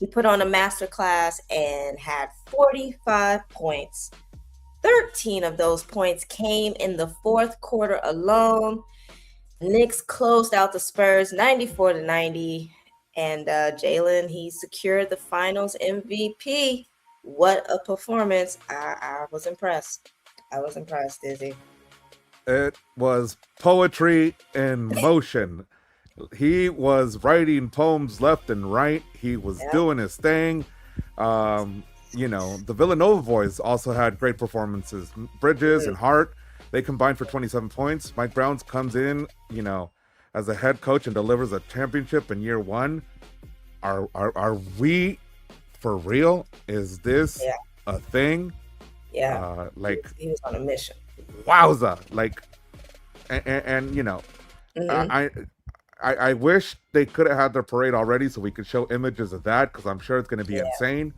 He put on a masterclass and had 45 points. 13 of those points came in the fourth quarter alone. Knicks closed out the Spurs 94-90. And Jalen, he secured the finals MVP. What a performance. I was impressed. Dizzy. It was poetry in motion. He was writing poems left and right. He was doing his thing. The Villanova boys also had great performances. Bridges and Hart, they combined for 27 points. Mike Brown comes in, as a head coach and delivers a championship in year one. Are we for real? Is this a thing? Yeah. He was on a mission. Wowza. I wish they could have had their parade already so we could show images of that, because I'm sure it's going to be insane.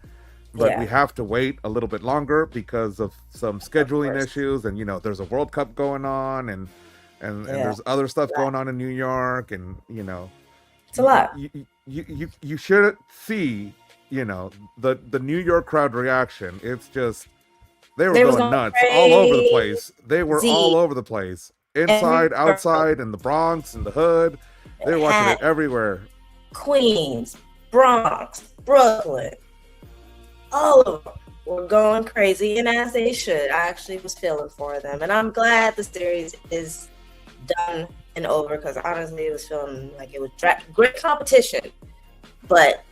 But we have to wait a little bit longer because of some scheduling issues, and there's a World Cup going on, and there's other stuff going on in New York, and it's a lot. You should see the New York crowd reaction. It's just they were going nuts all over the place. They were all over the place, inside, outside, in the Bronx, in the hood. They were watching it everywhere. Queens, Bronx, Brooklyn, all of them were going crazy, and as they should. I actually was feeling for them, and I'm glad the series is done and over, because honestly, it was feeling like it was great competition. But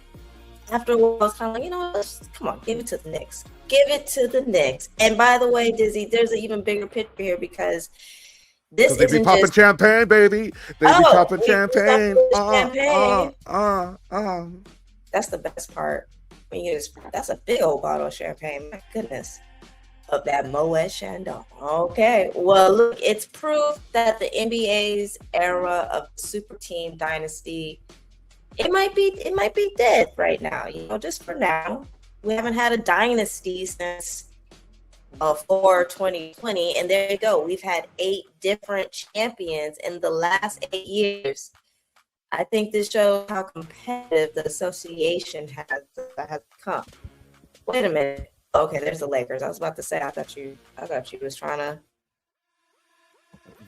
after a while, I was kind of like, let's come on, give it to the Knicks. Give it to the Knicks. And by the way, Dizzy, there's an even bigger picture here, because this they be popping champagne, baby. They be popping champagne. That's the best part. That's a big old bottle of champagne. My goodness. Of that Moet Chandon. Okay. Well, look, it's proof that the NBA's era of super team dynasty, it might be dead right now. Just for now. We haven't had a dynasty since before 2020, and there you go. We've had 8 different champions in the last 8 years. I think this shows how competitive the association has become. Wait a minute. Okay, there's the Lakers. I was about to say, I thought you was trying to.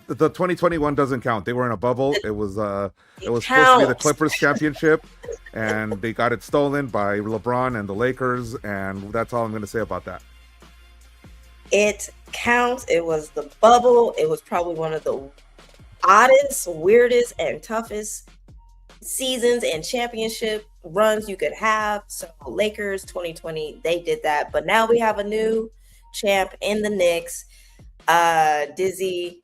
The 2021 doesn't count. They were in a bubble. It was supposed to be the Clippers championship, and they got it stolen by LeBron and the Lakers, and that's all I'm going to say about that. It counts. It was the bubble. It was probably one of the oddest, weirdest, and toughest seasons and championship runs you could have. So Lakers 2020, they did that. But now we have a new champ in the Knicks. Dizzy.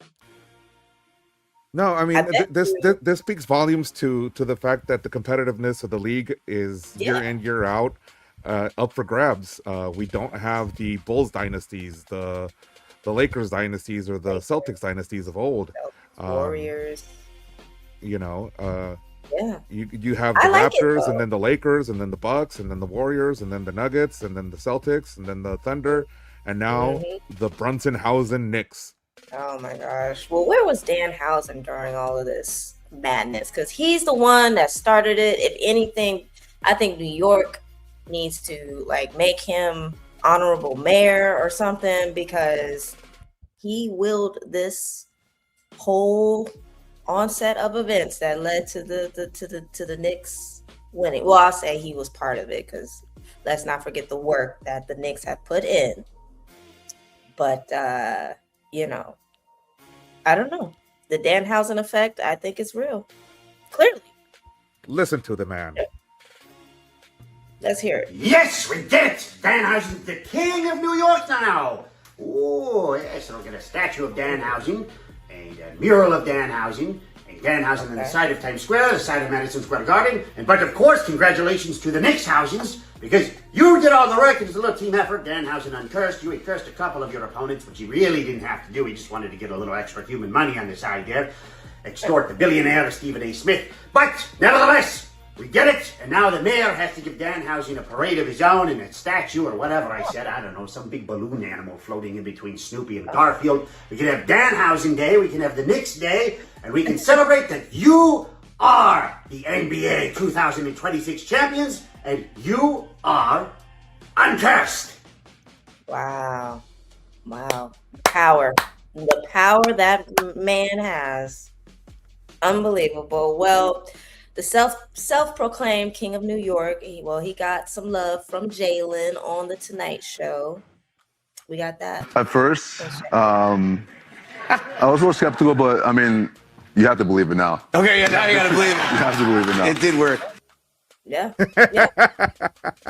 No, I mean, this speaks volumes to the fact that the competitiveness of the league is year in, year out up for grabs. We don't have the Bulls dynasties, the Lakers dynasties, or the Celtics dynasties of old. Warriors. You have the Raptors, and then the Lakers, and then the Bucks, and then the Warriors, and then the Nuggets, and then the Celtics, and then the Thunder, and now the Brunson-Hausen Knicks. Oh my gosh. Well, where was Danhausen during all of this madness? Because he's the one that started it. If anything, I think New York needs to make him honorable mayor or something, because he willed this whole onset of events that led to the Knicks winning. Well, I'll say he was part of it, because let's not forget the work that the Knicks have put in. But I don't know. The Danhausen effect, I think, is real. Clearly. Listen to the man. Let's hear it. Yes, we did it! Danhausen's the king of New York now. Oh, yes, we'll get a statue of Danhausen, and a mural of Danhausen, and Danhausen on the side of Times Square, the side of Madison Square Garden. But of course, congratulations to the Knicks-Hausens, because you did all the work. It was a little team effort. Danhausen uncursed you. He cursed a couple of your opponents, which he really didn't have to do. He just wanted to get a little extra human money on the side there. Extort the billionaire Stephen A. Smith. But, nevertheless, we get it, and now the mayor has to give Danhausen a parade of his own, and a statue, or whatever I said. I don't know, some big balloon animal floating in between Snoopy and Garfield. We can have Danhausen Day, we can have the Knicks Day, and we can celebrate that you are the NBA 2026 champions, and you are uncursed. Wow. Power. The power that man has. Unbelievable. Well, the self-proclaimed king of New York, he got some love from Jalen on the Tonight Show. We got that. At first, I was a little skeptical, but I mean, you have to believe it now. Okay, yeah, now you gotta believe it. You have to believe it now. It did work. Yeah.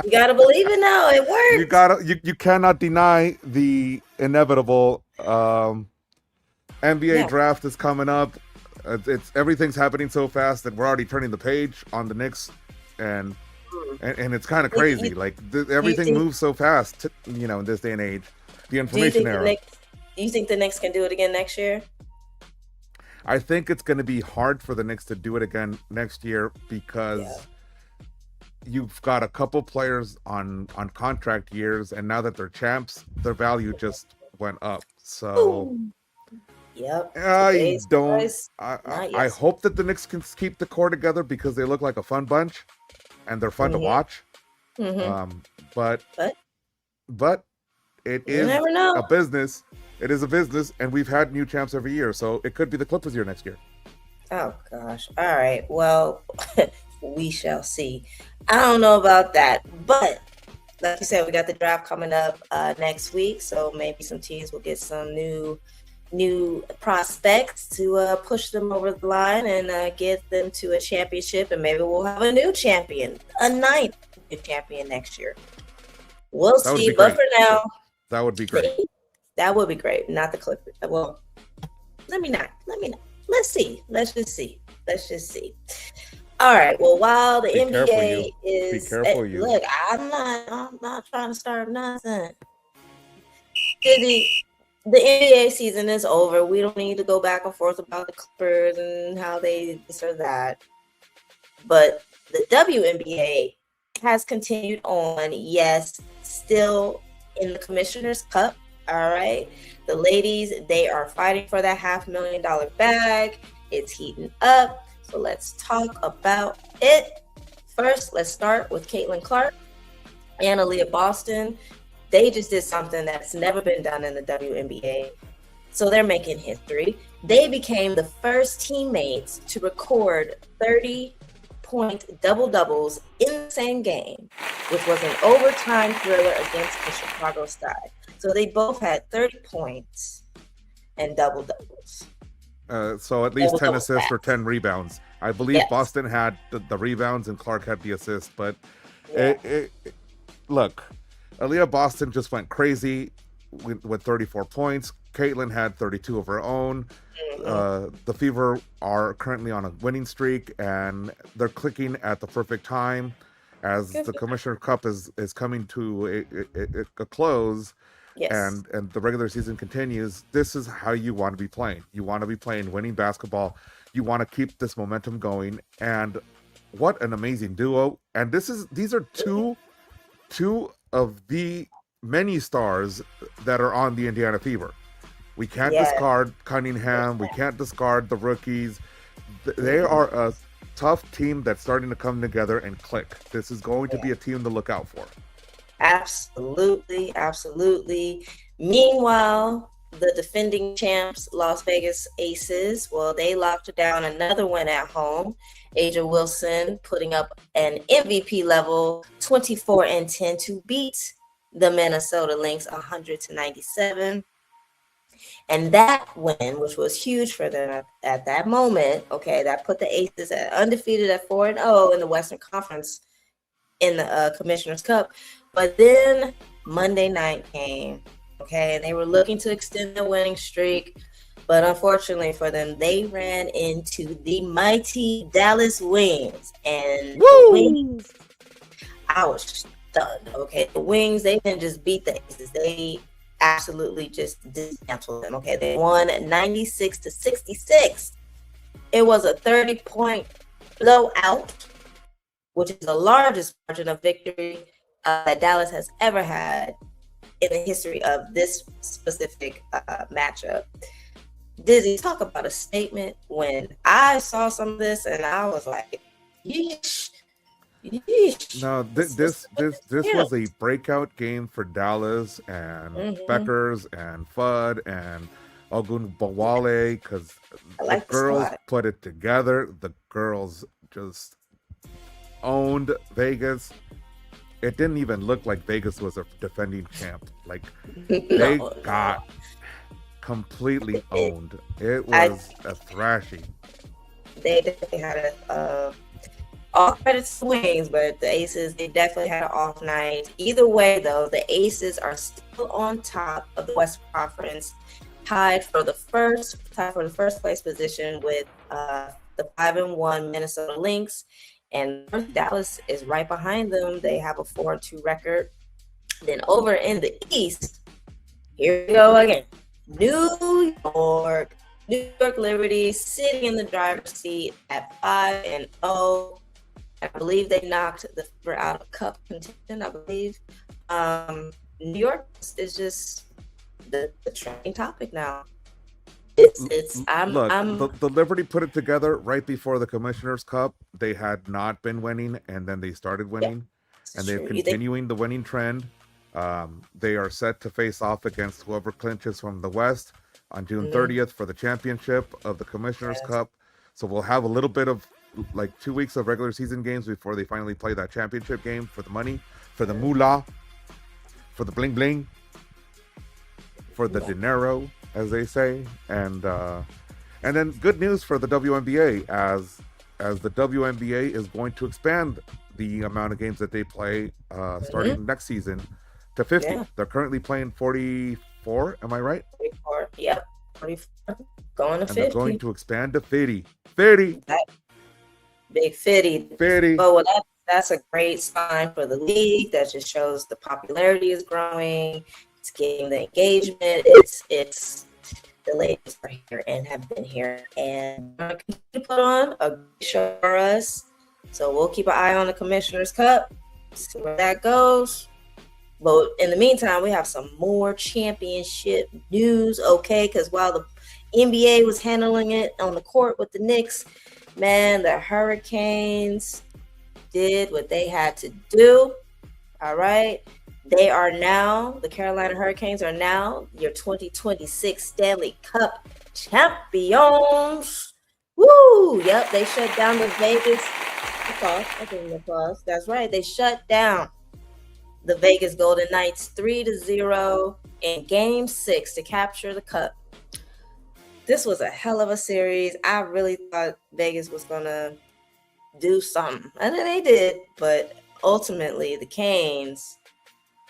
You gotta believe it now. It worked. You cannot deny the inevitable. NBA draft is coming up. Everything's happening so fast that we're already turning the page on the Knicks, and it's kind of crazy. Everything moves so fast, in this day and age. The information era. Do you think the Knicks can do it again next year? I think it's going to be hard for the Knicks to do it again next year because you've got a couple players on contract years, and now that they're champs, their value just went up. So. Ooh. Yep. I hope that the Knicks can keep the core together because they look like a fun bunch, and they're fun to watch. But it is a business. It is a business, and we've had new champs every year, so it could be the Clippers year next year. Oh gosh. All right. Well, we shall see. I don't know about that, but like you said, we got the draft coming up next week, so maybe some teams will get some new prospects to push them over the line and get them to a championship, and maybe we'll have a new champion, a ninth champion next year. We'll see, but for now, that would be great. That would be great. Not the Clippers. Well, let me not. Let's see. Let's just see. All right. Well, while the NBA is, be careful, you. Look, I'm not trying to start nothing. The NBA season is over. We don't need to go back and forth about the Clippers and how they this or that. But the WNBA has continued on. Yes, still in the Commissioner's Cup. All right. The ladies, they are fighting for that $500,000 bag. It's heating up. So let's talk about it. First, let's start with Caitlin Clark and Aaliyah Boston. They just did something that's never been done in the WNBA. So they're making history. They became the first teammates to record 30-point double-doubles in the same game, which was an overtime thriller against the Chicago Sky. So they both had 30 points and double-doubles. So at least 10 assists or 10 rebounds. I believe Boston had the rebounds and Clark had the assist. But look, Aaliyah Boston just went crazy with 34 points. Caitlin had 32 of her own. The Fever are currently on a winning streak, and they're clicking at the perfect time as the Commissioner Cup is coming to a close. Yes. And the regular season continues. This is how you want to be playing. You want to be playing winning basketball. You want to keep this momentum going. And what an amazing duo. And these are two of the many stars that are on the Indiana Fever. We can't discard Cunningham. We can't discard the rookies. They are a tough team that's starting to come together and click. This is going to be a team to look out for. Absolutely. Meanwhile, the defending champs, Las Vegas Aces, well, they locked down another win at home. Aja Wilson putting up an MVP level 24-10 to beat the Minnesota Lynx 100-97. And that win, which was huge for them at that moment, that put the Aces at undefeated at 4-0 in the Western Conference in the Commissioner's Cup. But then Monday night came, and they were looking to extend their winning streak. But unfortunately for them, they ran into the mighty Dallas Wings. And the Wings, I was stunned, The Wings, they didn't just beat the Aces. They absolutely just dismantled them, They won 96-66. It was a 30-point blowout, which is the largest margin of victory that Dallas has ever had in the history of this specific matchup. Dizzy, talk about a statement. When I saw some of this, and I was like, yeesh, yeesh. No, this was a breakout game for Dallas and Mm-hmm. Beckers and Fudd and Ogun Bawale, because I the like the girls squad. put it together. The girls just owned Vegas. It didn't even look like Vegas was a defending champ. Like, they No, got completely it, owned. It I was a thrashing. they definitely had a all credits to Wings, but the Aces, they definitely had an off night. Either way, though, the Aces are still on top of the West Conference, tied for the first place position with the 5-1 Minnesota Lynx, and Dallas is right behind them. They have a 4-2 record. Then over in the East, here we go again. New York, New York Liberty sitting in the driver's seat at 5-0. I believe they knocked the Fever out of cup contention. I believe New York is just the trending topic now. It's Look, I'm the Liberty put it together right before the Commissioner's Cup. They had not been winning, and then they started yeah, winning, and it's they're true. You think continuing the winning trend. They are set to face off against whoever clinches from the West on June 30th for the championship of the Commissioner's yes, Cup. So we'll have a little bit of like 2 weeks of regular season games before they finally play that championship game for the money, for the moolah, for the bling bling, for the yeah. dinero, as they say, and then good news for the WNBA, as the WNBA is going to expand the amount of games that they play starting next season to 50. Yeah. They're currently playing 44. Am I right? 44, yep, 44, going to And they're going 50. to expand to 50. 50. That big 50. 50. But that's a great sign for the league. That just shows the popularity is growing. It's getting the engagement. It's the ladies are here and have been here and are going to put on a good show for us. So we'll keep an eye on the Commissioner's Cup, see where that goes. But in the meantime, we have some more championship news, okay? Because while the NBA was handling it on the court with the Knicks, man, the Hurricanes did what they had to do. All right. The Carolina Hurricanes are now your 2026 Stanley Cup champions. Woo! Yep, they shut down the Vegas. I give them applause. That's right. They shut down the Vegas Golden Knights 3-0 in Game 6 to capture the cup. This was a hell of a series. I really thought Vegas was gonna do something, and then they did. But ultimately, the Canes,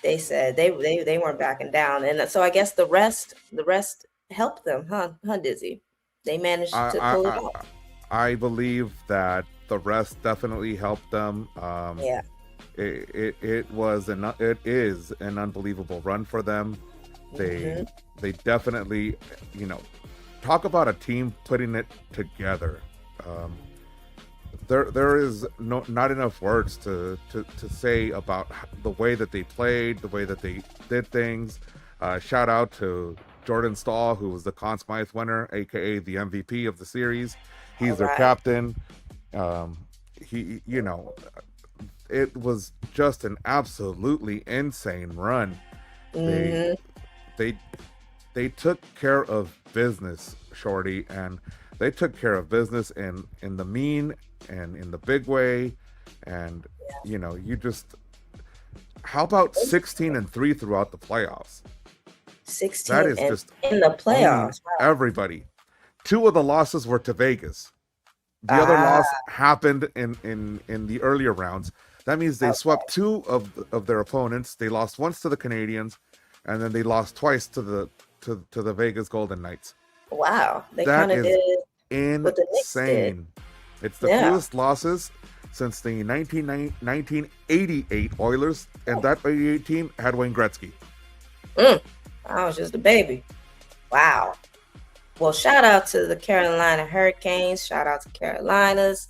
they said they weren't backing down, and so I guess the rest helped them, huh, Dizzy? They managed to pull it off. I believe that the rest definitely helped them. Yeah. It is an unbelievable run for them. They definitely, talk about a team putting it together. There is not enough words to say about the way that they played, the way that they did things. Shout out to Jordan Stahl, who was the Conn Smythe winner, aka the MVP of the series. He's their captain. It was just an absolutely insane run. They took care of business, Shorty, and they took care of business in the mean and in the big way. And how about 16-3 throughout the playoffs? 16 That is just in the playoffs. Wow. Everybody. 2 of the losses were to Vegas. The other loss happened in the earlier rounds. That means they swept 2 of their opponents. They lost once to the Canadians, and then they lost twice to the Vegas Golden Knights. Wow, they That kind of is did what the Knicks did. insane. It's the fewest losses since the 1988 Oilers, and that 88 team had Wayne Gretzky. I was just a baby. Wow. Well, shout out to the Carolina Hurricanes. Shout out to Carolinas.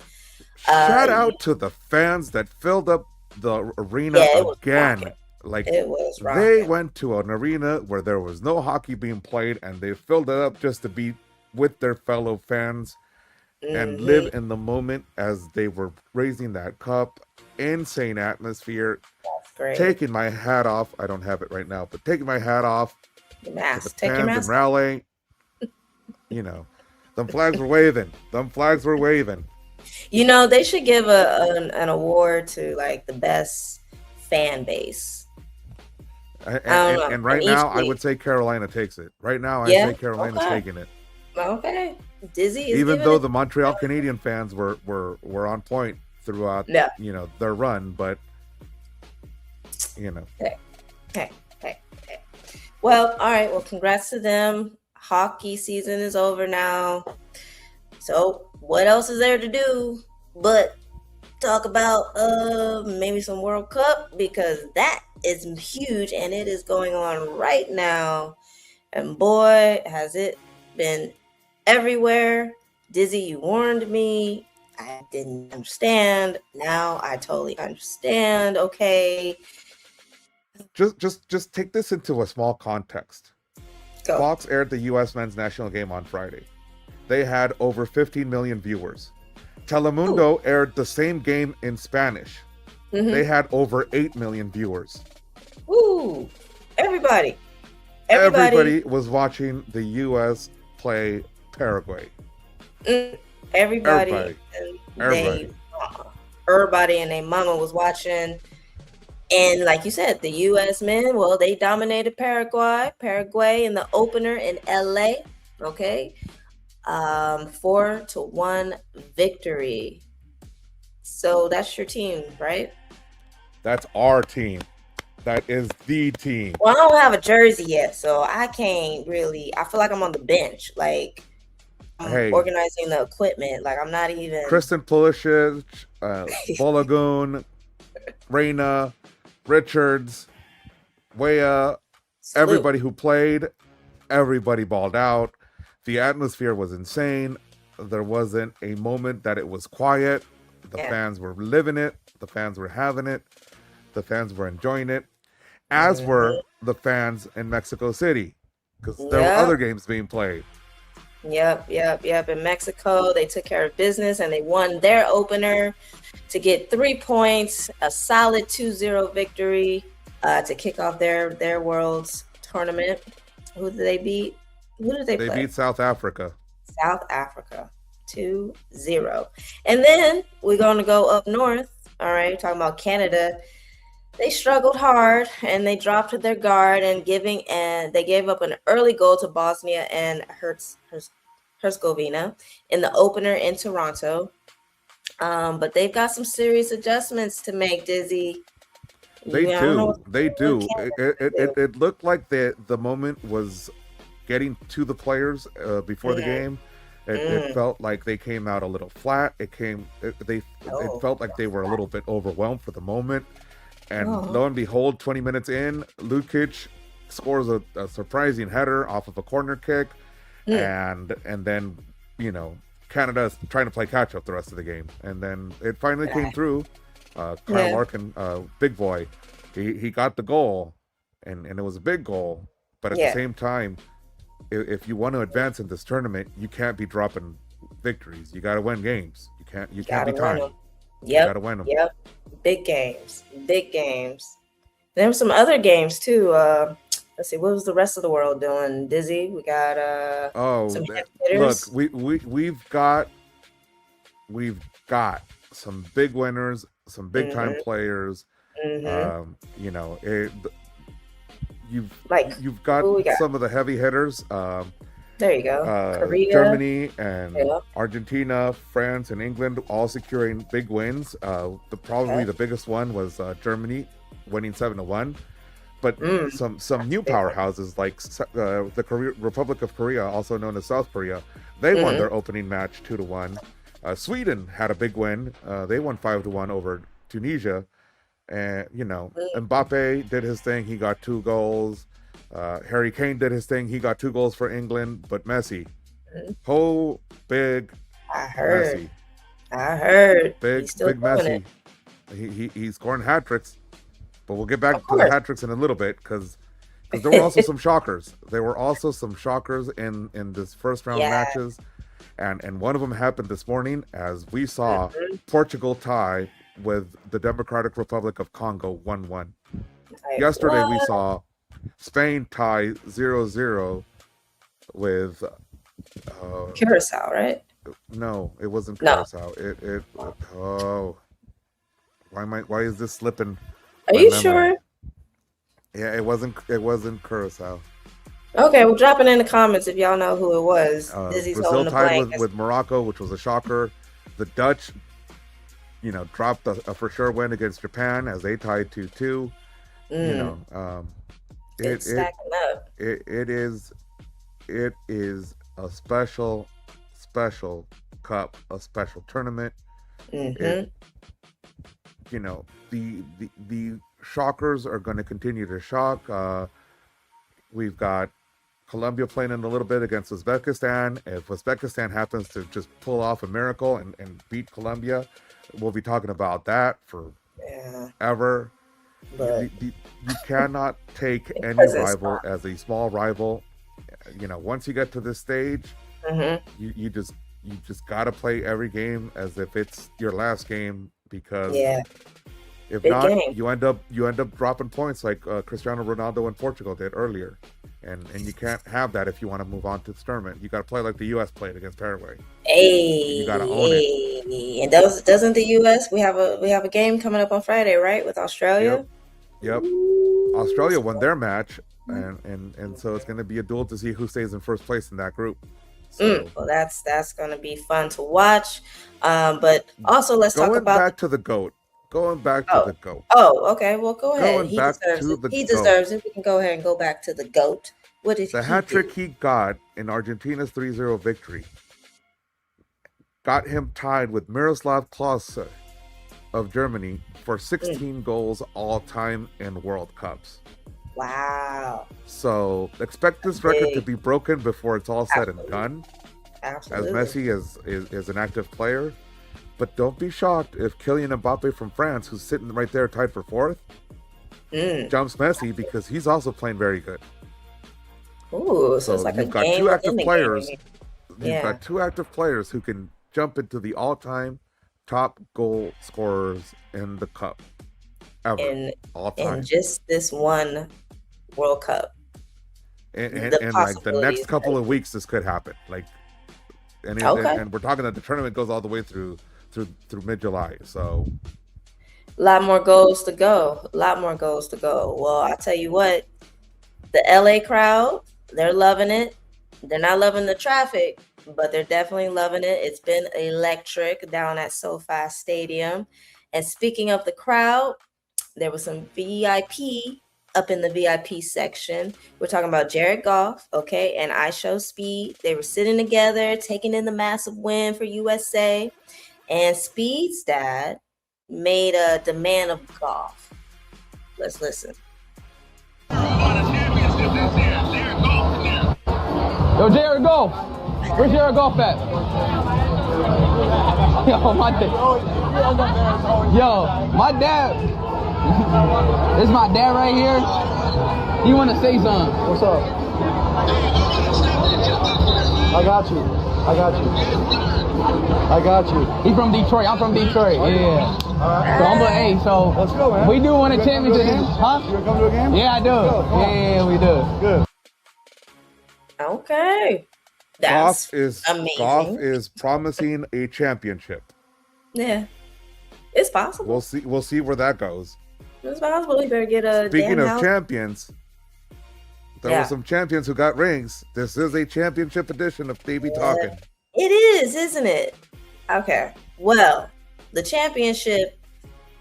Shout out to the fans that filled up the arena again. Like, it was they went to an arena where there was no hockey being played, and they filled it up just to beat with their fellow fans and live in the moment as they were raising that cup. Insane atmosphere. That's great. Taking my hat off. I don't have it right now, but taking my hat off Your to mask. the Take your fans and mask. rallying. You know, them flags were waving. Them flags were waving. You know, they should give an award to like the best fan base. And right now, I would say Carolina takes it. Right now, I say Carolina's taking it. Okay. Dizzy is Even giving though it- the Montreal Canadian fans were on point throughout, their run, but Hey. Well, all right. Well, congrats to them. Hockey season is over now. So what else is there to do but talk about maybe some World Cup, because that is huge and it is going on right now. And boy, has it been everywhere. Dizzy, you warned me. I didn't understand. Now I totally understand. Okay. just take this into a small context. Go. Fox aired the U.S. men's national game on Friday. They had over 15 million viewers. Telemundo aired the same game in Spanish. They had over 8 million viewers. Ooh, everybody Was watching the U.S. play Paraguay. Everybody and their mama was watching. And like you said, the U.S. men, well, they dominated Paraguay in the opener in LA. Okay. 4-1 victory. So that's your team, right? That's our team. That is the team. Well, I don't have a jersey yet, so I can't really. I feel like I'm on the bench. Like, I'm organizing the equipment. Like, I'm not even. Kristen Pulisic, Bologun, Reina, Richards, Weah, everybody who played, everybody balled out. The atmosphere was insane. There wasn't a moment that it was quiet. The fans were living it. The fans were having it. The fans were enjoying it, as were the fans in Mexico City, because there were other games being played. Yep. In Mexico, they took care of business and they won their opener to get 3 points, a solid 2-0 victory to kick off their World's tournament. Who did they beat? Who did they play? They beat South Africa. South Africa, 2-0. And then we're going to go up north. All right, talking about Canada. They struggled hard and they dropped their guard and they gave up an early goal to Bosnia and Herzegovina in the opener in Toronto. But they've got some serious adjustments to make, Dizzy. They do. It looked like the moment was getting to the players before the game. It felt like they came out a little flat. It felt like they were a little bit overwhelmed for the moment. And lo and behold, 20 minutes in, Lukic scores a surprising header off of a corner kick. And then, Canada is trying to play catch up the rest of the game. And then it finally came through. Kyle Larkin, big boy, he got the goal, and it was a big goal. But at the same time, if you want to advance in this tournament, you can't be dropping victories. You got to win games. You can't be tied. Yep. You got to win them. Yep. Big games. There were some other games too. Let's see, what was the rest of the world doing? Dizzy, we got some hitters. Look, we've got some big winners, some big time players. You've got some of the heavy hitters. There you go. Korea, Germany, and Argentina, France, and England all securing big wins. Probably the biggest one was Germany winning 7-1. But some new powerhouses like the Republic of Korea, also known as South Korea, they won their opening match 2-1. Sweden had a big win. They won 5-1 over Tunisia. And Mbappe did his thing. He got 2 goals. Harry Kane did his thing. He got 2 goals for England. But Messi, big Messi. I heard. Big Messi. He's scoring hat tricks. But we'll get back to the hat tricks in a little bit, because because there were also some shockers. There were also some shockers in this first round matches, and one of them happened this morning as we saw Portugal tie with the Democratic Republic of Congo 1-1. Yesterday we saw Spain tie 0-0 with Curacao, right? No, it wasn't Curacao. No. Why is this slipping? Are you sure? Yeah, it wasn't Curacao. Okay, well, drop it in the comments if y'all know who it was. Brazil tied with Morocco, which was a shocker. The Dutch, dropped a for sure win against Japan as they tied 2-2. It's stacking up. It is a special cup, a special tournament. The shockers are going to continue to shock. We've got Colombia playing in a little bit against Uzbekistan. If Uzbekistan happens to just pull off a miracle and beat Colombia, we'll be talking about that forever. But you cannot take any rival as a small rival. Once you get to this stage, you just got to play every game as if it's your last game, because if big not, game. you end up dropping points like Cristiano Ronaldo in Portugal did earlier, and you can't have that if you want to move on to this tournament. You got to play like the U.S. played against Paraguay. You got to own it. And doesn't the U.S. we have a game coming up on Friday, right, with Australia? Yep. Australia won their match, and so it's going to be a duel to see who stays in first place in that group. So, well, that's going to be fun to watch. But also, let's talk about back to the GOAT. Going back to the GOAT. Oh, okay. Well, go ahead. He deserves it. We can go ahead and go back to the GOAT. What did the hat trick he got in Argentina's 3-0 victory got him tied with Miroslav Klose of Germany for 16 goals all time in World Cups. Wow. So expect this record to be broken before it's all said and done. Absolutely. As Messi is an active player. But don't be shocked if Kylian Mbappe from France, who's sitting right there tied for fourth, jumps Messi, because he's also playing very good. Ooh, so it's like you've got two active players. You've got two active players who can jump into the all-time top goal scorers in the cup ever, all time. In just this one World Cup. And like the next couple of weeks, this could happen. And we're talking that the tournament goes all the way through mid-July. So a lot more goals to go. Well, I tell you what, the LA crowd, they're loving it. They're not loving the traffic, but they're definitely loving it. It's been electric down at SoFi Stadium. And speaking of the crowd, there was some VIP up in the VIP section. We're talking about Jared Goff, okay, and I Show Speed. They were sitting together, taking in the massive win for USA. And Speed's dad made a demand of Goff. Let's listen. Yo, Jared Goff. Where's Jared Goff at? Yo, my dad. This is my dad right here. He want to say something. What's up? I got you. He's from Detroit. I'm from Detroit. Yeah. So let's go, man. We do want a championship. Huh? You gonna come to a game? Yeah, I do. Yeah, we do. Good. Okay. That's amazing. Goff is promising a championship. Yeah. It's possible. We'll see where that goes. It's possible. You better get a Speaking of champions, there were some champions who got rings. This is a championship edition of TBT Talkin. It is, isn't it? Okay. Well, the championship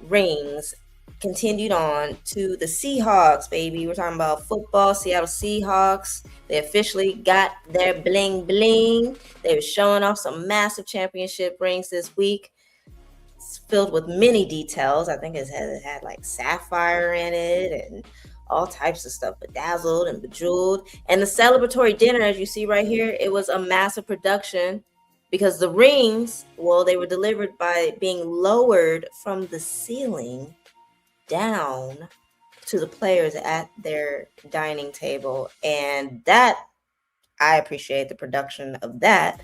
rings continued on to the Seahawks, baby. We're talking about football. Seattle Seahawks. They officially got their bling bling. They were showing off some massive championship rings this week. It's filled with many details. I think it had like sapphire in it and all types of stuff, bedazzled and bejeweled. And the celebratory dinner, as you see right here, it was a massive production because the rings, well, they were delivered by being lowered from the ceiling down to the players at their dining table. And that, I appreciate the production of that.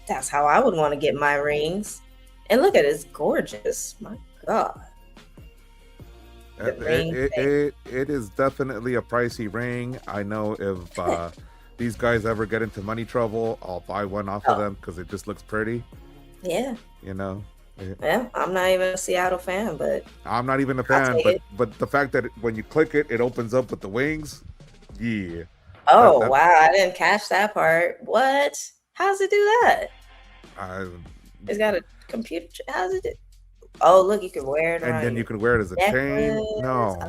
That's how I would want to get my rings. And look at it, it's gorgeous. My God. It is definitely a pricey ring. I know if these guys ever get into money trouble, I'll buy one off of them because it just looks pretty. Yeah. You know. Yeah, I'm not even a Seattle fan, but I'm not even a fan. But the fact that when you click it, it opens up with the wings. Yeah. Oh wow, I didn't catch that part. What? How does it do that? It's got a computer. How does it do? Oh, look, you can wear it. And then you can wear it as a chain. No.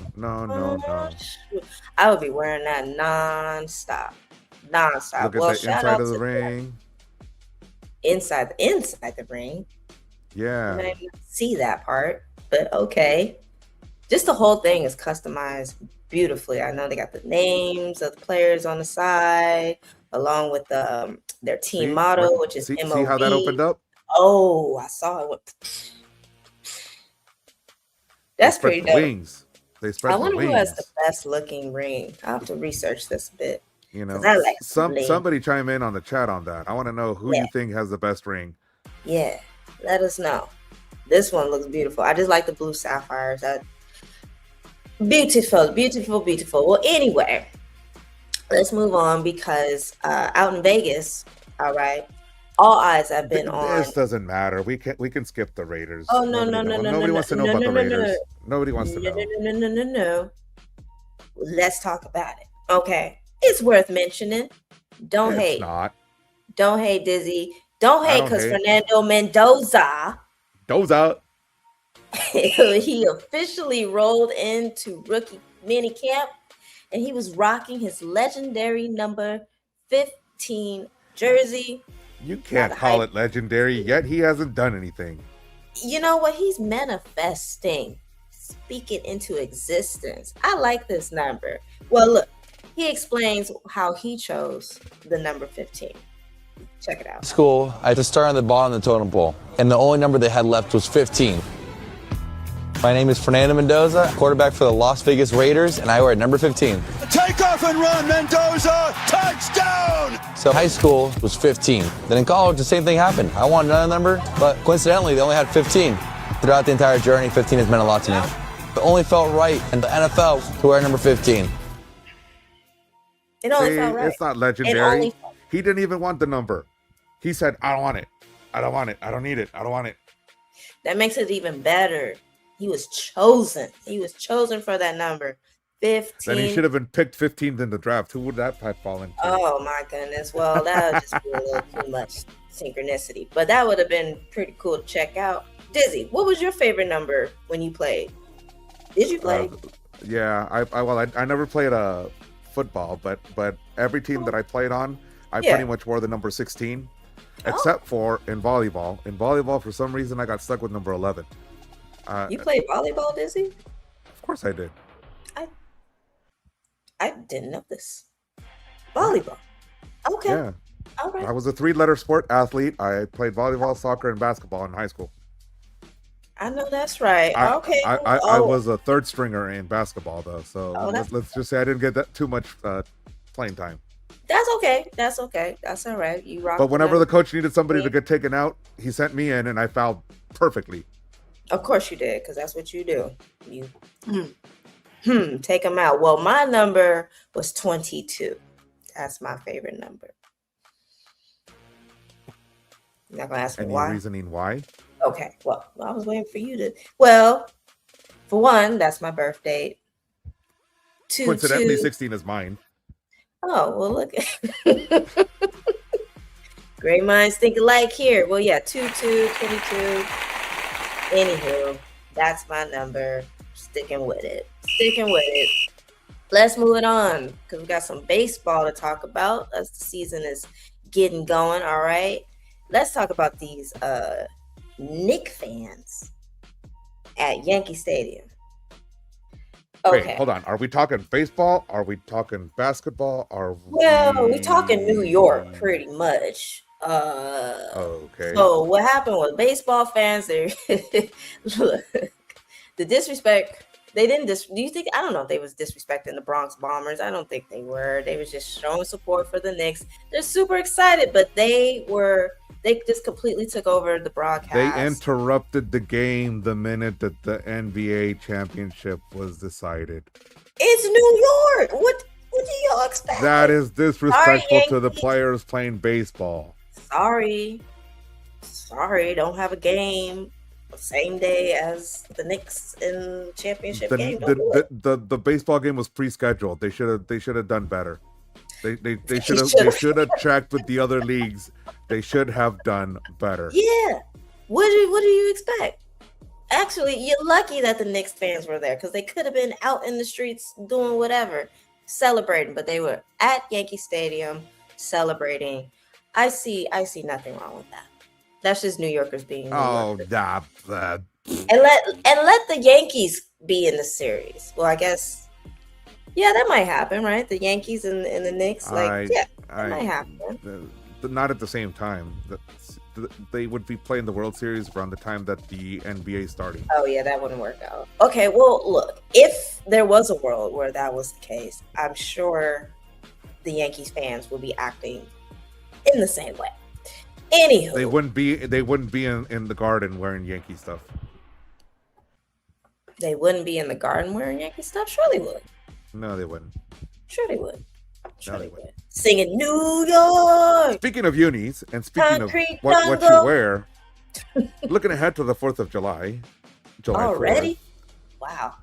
I would be wearing that nonstop. Look at the inside of the ring. Inside the ring. Yeah. I didn't see that part, but okay. Just the whole thing is customized beautifully. I know they got the names of the players on the side, along with their team motto, which is MOB. See how that opened up? Oh, I saw it. That's pretty dope. Wings. They spread the wings. I wonder who has the best looking ring. I'll have to research this a bit. You know, like somebody chime in on the chat on that. I want to know who you think has the best ring. Yeah, let us know. This one looks beautiful. I just like the blue sapphires. Beautiful. Well, anyway, let's move on because out in Vegas, all right, all eyes have been on. This doesn't matter. We can skip the Raiders. Oh no! Nobody wants to know about the Raiders. Nobody wants to know. No. Let's talk about it. Okay, it's worth mentioning. Don't hate. Not. Don't hate, Dizzy. Don't hate because Fernando Mendoza. He officially rolled into rookie minicamp, and he was rocking his legendary number 15 jersey. You can't call it legendary yet. He hasn't done anything. You know what? He's manifesting, speaking into existence. I like this number. Well, look, he explains how he chose the number 15. Check it out. School, I had to start on the bottom of the totem pole, and the only number they had left was 15. My name is Fernando Mendoza, quarterback for the Las Vegas Raiders, and I wear number 15. Take off and run, Mendoza! Touchdown! So high school was 15. Then in college, the same thing happened. I wanted another number, but coincidentally, they only had 15. Throughout the entire journey, 15 has meant a lot to me. It only felt right in the NFL to wear number 15. It only felt right. It's not legendary. He didn't even want the number. He said, I don't want it. I don't want it. I don't need it. I don't want it. That makes it even better. He was chosen. He was chosen for that number. 15. Then he should have been picked 15th in the draft. Who would that fall into? Oh my goodness. Well, that would just be a little too much synchronicity. But that would have been pretty cool to check out. Dizzy, what was your favorite number when you played? Did you play? Yeah, I never played football, but every team that I played on, I pretty much wore the number 16, except for in volleyball. In volleyball, for some reason, I got stuck with number 11. You played volleyball, Dizzy? Of course I did. I didn't know this. Volleyball. Okay. Yeah. All right. I was a 3-letter sport athlete. I played volleyball, soccer, and basketball in high school. I know that's right. Okay. I was a third stringer in basketball, though. So let's just say I didn't get that too much playing time. That's okay. That's okay. That's all right. You rock. But whenever the coach needed somebody to get taken out, he sent me in, and I fouled perfectly. Of course you did, because that's what you do. You take them out. Well, my number was 22. That's my favorite number. You're not gonna ask me why. Any reasoning why? Okay. Well, I was waiting for you to. Well, for one, that's my birth date. Coincidentally, 16 is mine. Oh, well, look. Great minds think alike here. Well, yeah, 22. Anywho, that's my number. Sticking with it. Let's move it on because we got some baseball to talk about as the season is getting going. All right. Let's talk about these Knicks fans at Yankee Stadium. Okay. Wait, hold on. Are we talking baseball? Are we talking basketball? Well, we're talking New York pretty much. Okay. So what happened with baseball fans? Look, the disrespect They didn't do you think, I don't know if they was disrespecting the Bronx Bombers. I don't think they were. They was just showing support for the Knicks. They're super excited, but they just completely took over the broadcast. They interrupted the game the minute that the NBA championship was decided. It's New York. What do y'all expect? That is disrespectful to the players playing baseball. Sorry, don't have a game same day as the Knicks in championship game. The baseball game was pre-scheduled. They should have done better. They should have checked with the other leagues. They should have done better. Yeah. What do you expect? Actually, you're lucky that the Knicks fans were there, because they could have been out in the streets doing whatever, celebrating, but they were at Yankee Stadium celebrating. I see nothing wrong with that. That's just New Yorkers being New Yorkers. And let the Yankees be in the series. Well, I guess, yeah, that might happen, right? The Yankees and the Knicks, that might happen. Not at the same time. They would be playing the World Series around the time that the NBA starting. Oh yeah, that wouldn't work out. Okay, well, look, if there was a world where that was the case, I'm sure the Yankees fans would be acting in the same way. Anywho, they wouldn't be in the Garden wearing Yankee stuff. They wouldn't be in the Garden wearing Yankee stuff? Sure they would. No, they wouldn't. Sure they would. No, they wouldn't. Singing New York. Speaking of unis, and speaking Concrete of what jungle. you wear, looking ahead to the 4th of July. Already? 4th, Wow.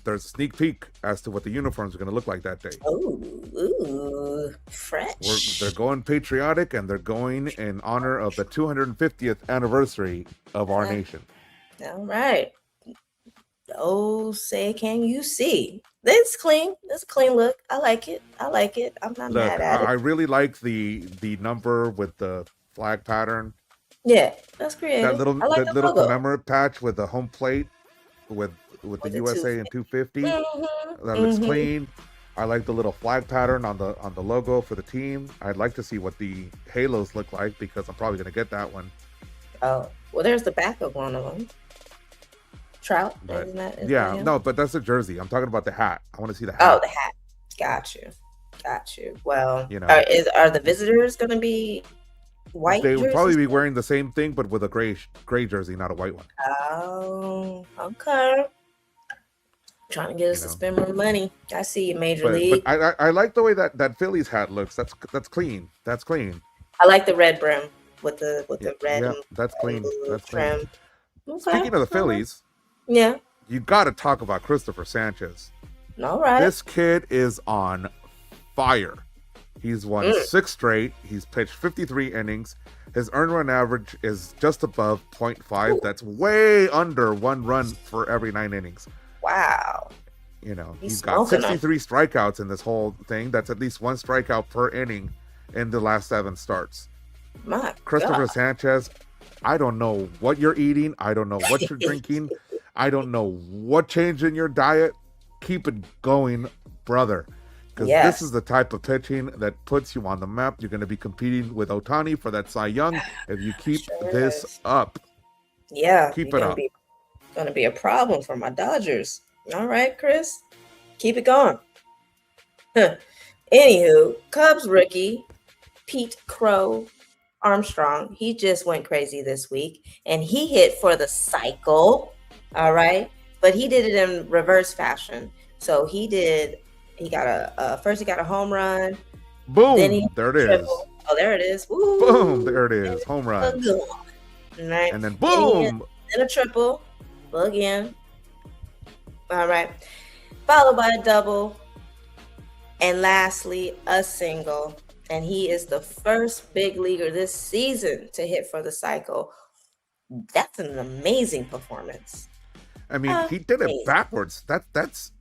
there's a sneak peek as to what the uniforms are going to look like that day. Ooh, fresh. They're going patriotic, and they're going in honor of the 250th anniversary of our nation. All right. Oh, say, can you see? It's clean. It's a clean look. I like it. I'm not mad at it. I really like the number with the flag pattern. Yeah, that's creative. That little logo. commemorative patch with the home plate with the USA and 250. That looks clean. I like the little flag pattern on the logo for the team. I'd like to see what the halos look like, because I'm probably gonna get that one. Oh, well, there's the back of one of them. Trout, But, isn't that? no, but that's a jersey. I'm talking about the hat. I want to see the hat. Oh, the hat. Got you. Well, are the visitors going to be white? They would jerseys? probably be wearing the same thing, but with a gray jersey, not a white one. Oh, okay. Trying to get us to spend more money. I see you, Major League. But I like the way that Phillies hat looks. That's clean. That's clean. I like the red brim with the red. Yeah, that's clean. That's trim. clean. Speaking of the Phillies, yeah, you got to talk about Christopher Sanchez. All right. This kid is on fire. He's won 6 straight. He's pitched 53 innings. His earned run average is just above 0.5. Ooh. That's way under 1 run for every 9 innings. Wow. He's got 63 strikeouts in this whole thing. That's at least 1 strikeout per inning in the last 7 starts. My Christopher God. Sanchez, I don't know what you're eating. I don't know what you're drinking. I don't know what changed in your diet. Keep it going, brother. Because this is the type of pitching that puts you on the map. You're going to be competing with Ohtani for that Cy Young if you keep this up. Yeah. Keep it up. Going to be a problem for my Dodgers. All right, Chris. Keep it going. Anywho, Cubs rookie Pete Crow Armstrong, he just went crazy this week, and he hit for the cycle. All right, but he did it in reverse fashion. So he got a home run. Boom! Then there it is. Oh, there it is. Woo. Boom! There it is. Home run. Right. And then boom! Then a triple. Again. All right. Followed by a double. And lastly, a single. And he is the first big leaguer this season to hit for the cycle. That's an amazing performance. I mean, he did it backwards. That's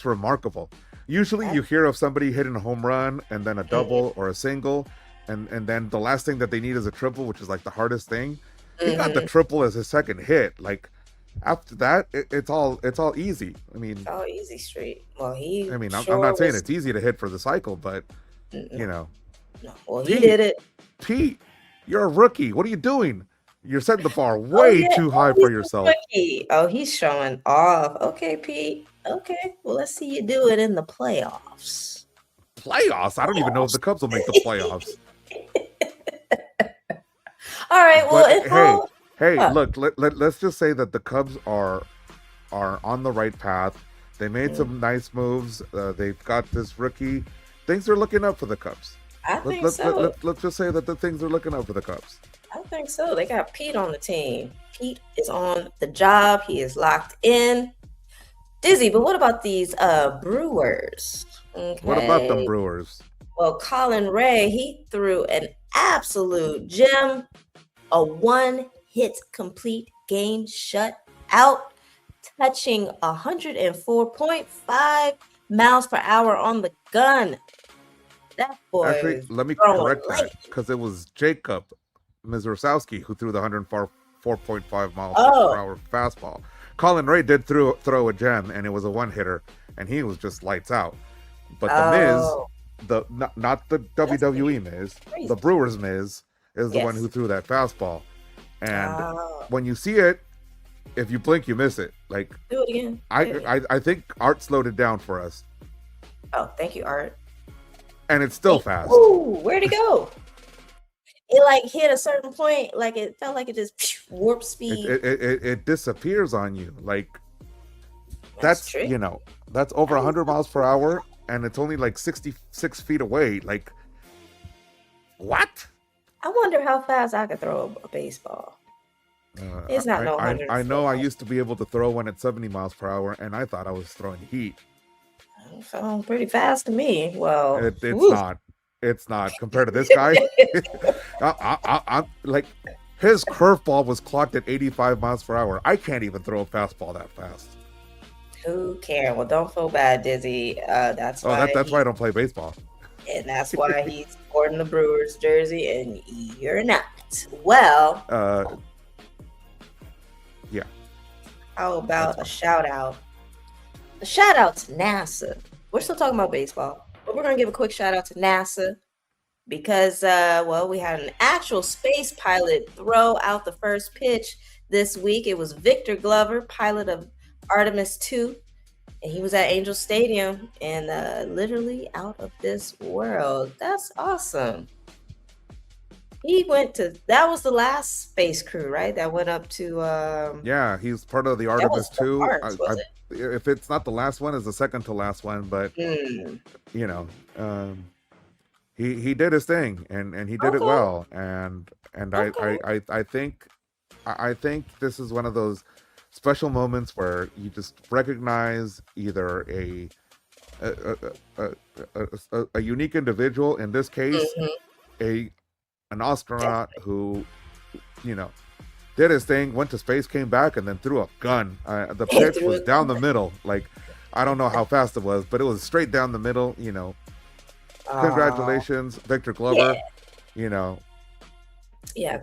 remarkable. Usually you hear of somebody hitting a home run and then a double or a single, and then the last thing that they need is a triple, which is like the hardest thing. He got the triple as his second hit. Like after that, it's all easy. I mean, it's all easy street. Well, I'm not saying it's easy to hit for the cycle, but No. Well, he did it. Pete, you're a rookie. What are you doing? You're setting the bar way too high for yourself. Rookie. Oh, he's showing off. Okay, Pete. Okay, well, let's see you do it in the playoffs. Playoffs? I don't even know if the Cubs will make the playoffs. All right. Well, hey, look. Let's just say that the Cubs are on the right path. They made some nice moves. They've got this rookie. Things are looking up for the Cubs. I think so. Let's just say that the things are looking up for the Cubs. I think so. They got Pete on the team. Pete is on the job. He is locked in. Dizzy, but what about these Brewers? Okay. What about them Brewers? Well, Colin Ray, he threw an absolute gem, a one-hit complete game shutout, touching 104.5 miles per hour on the gun. That boy. Actually, let me correct that because it was Jacob Mizrosowski who threw the 104.5 miles per hour fastball. Colin Ray did throw a gem, and it was a one-hitter, and he was just lights out. But the Miz, not the WWE Miz, the Brewers Miz is the one who threw that fastball. And when you see it, if you blink, you miss it. Like, do it again. I think Art slowed it down for us. Oh, thank you, Art. And it's still fast. Ooh, where'd it go? It like hit a certain point, like it felt like it just warp speed. It disappears on you. Like that's true. You know, that's over 100 miles per hour, and it's only like 66 feet away. Like what? I wonder how fast I could throw a baseball. It's not no 100. I know I used to be able to throw one at 70 miles per hour, and I thought I was throwing heat. Sounds pretty fast to me. Well, it's not. It's not compared to this guy. I'm like, his curveball was clocked at 85 miles per hour. I can't even throw a fastball that fast. Who cares? Well, don't feel bad, Dizzy. That's why. That's why I don't play baseball. And that's why he's sporting the Brewers jersey, and you're not. Well. Yeah. How about a shout out? A shout out to NASA. We're still talking about baseball, but we're going to give a quick shout out to NASA because, we had an actual space pilot throw out the first pitch this week. It was Victor Glover, pilot of Artemis 2, and he was at Angel Stadium and literally out of this world. That's awesome. That was the last space crew, right? That went up to... yeah, he's part of the Artemis 2. Mars, if it's not the last one, it's the second to last one, but you know, he did his thing and he did it well, and I think this is one of those special moments where you just recognize either a unique individual, in this case an astronaut who, you know, did his thing, went to space, came back, and then threw a gun. The pitch was down the middle. Like, I don't know how fast it was, but it was straight down the middle. You know, congratulations, Victor Glover. You know,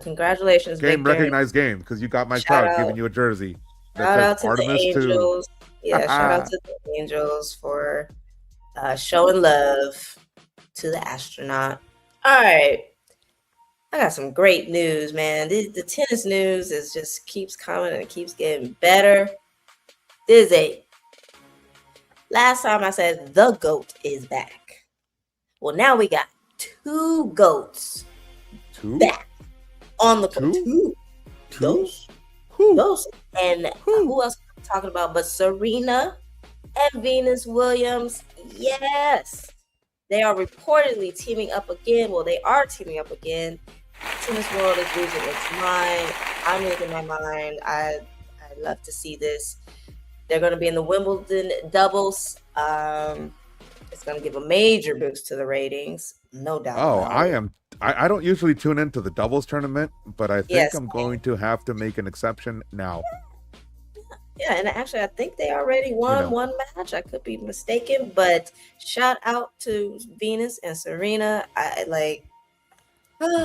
congratulations, game Victor. Recognized game, because you got my crowd giving you a jersey. Shout out to Artemis the Angels. 2. Yeah, shout out to the Angels for showing love to the astronaut. All right. I got some great news, man. The tennis news just keeps coming and it keeps getting better. Dizzy. Last time I said the GOAT is back. Well, now we got 2 GOATs back on the court. Two? Those. And who else am I talking about but Serena and Venus Williams? Yes. They are reportedly teaming up again. Well, they are teaming up again. Tennis world is losing its mind. I'm losing my mind. I love to see this. They're going to be in the Wimbledon doubles. It's going to give a major boost to the ratings, no doubt. I don't usually tune into the doubles tournament, but I think I'm going to have to make an exception now. Yeah, and actually, I think they already won one match. I could be mistaken, but shout out to Venus and Serena.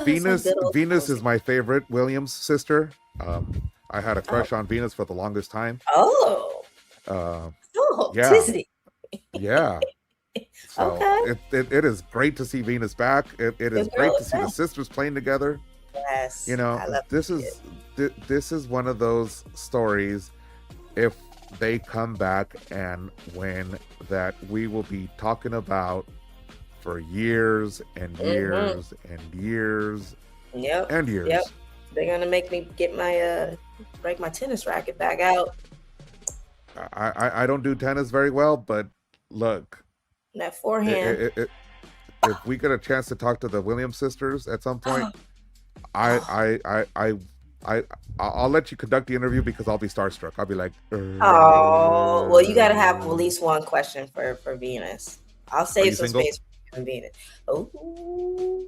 Venus is my favorite Williams sister. I had a crush on Venus for the longest time. Disney. Yeah. So it is great to see Venus back. It is great to see the sisters playing together. Yes. You know, this is this is one of those stories. If they come back and win, that we will be talking about for years and years and years and years. Yep. They're gonna make me get my break my tennis racket back out. I don't do tennis very well, but look, That forehand. If we get a chance to talk to the Williams sisters at some point, I'll let you conduct the interview because I'll be starstruck. I'll be like, oh, well, you got to have at least one question for Venus. I'll save some single? space for Venus. Oh,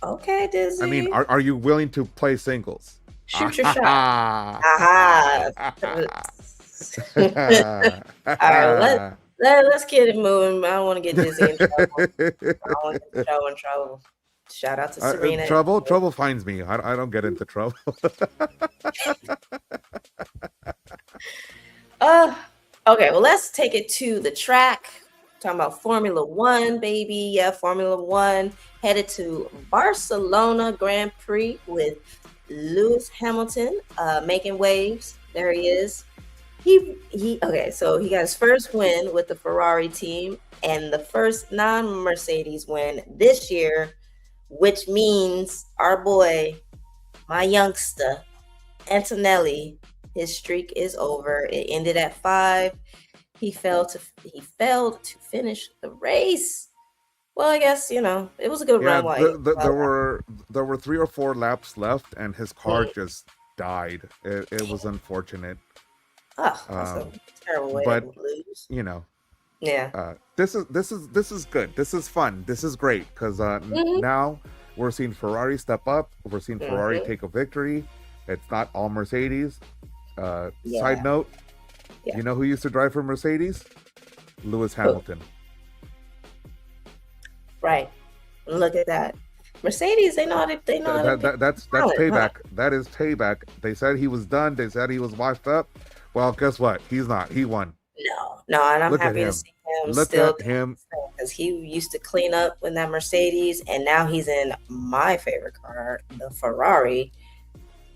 okay, Disney. I mean, are you willing to play singles? Shoot your shot. Aha. All right, let's get it moving. I don't want to get Disney in trouble. I don't want to get in trouble. Shout out to Serena. Trouble finds me. I don't get into trouble. Okay, well, let's take it to the track. Talking about Formula One, baby. Yeah, Formula One headed to Barcelona Grand Prix with Lewis Hamilton making waves. There he is. Okay, so he got his first win with the Ferrari team and the first non-Mercedes win this year, which means our boy, my youngster, Antonelli, his streak is over. It ended at 5. He failed to finish the race. Well, I guess, it was a good run. There were 3 or 4 laps left, and his car just died. It was unfortunate. Oh, that's a terrible way to lose. Yeah. This is good. This is fun. This is great because now we're seeing Ferrari step up. We're seeing Ferrari take a victory. It's not all Mercedes. Side note, you know who used to drive for Mercedes? Lewis Hamilton. Right. Look at that. Mercedes, they know how to. That's payback. Huh? That is payback. They said he was done. They said he was washed up. Well, guess what? He's not. He won. No, and I'm happy to see him. Look at him. Because he used to clean up with that Mercedes, and now he's in my favorite car, the Ferrari,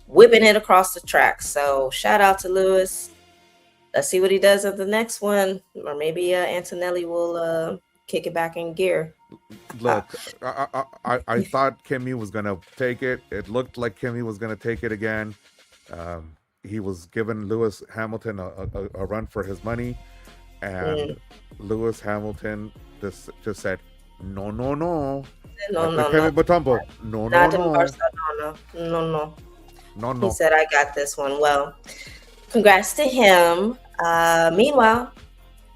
whipping it across the track. So shout out to Lewis. Let's see what he does at the next one, or maybe Antonelli will kick it back in gear. Look, I thought Kimi was gonna take it. It looked like Kimi was gonna take it again. He was giving Lewis Hamilton a run for his money, and Lewis Hamilton just said, no. No. He said, I got this one. Well, congrats to him. Meanwhile,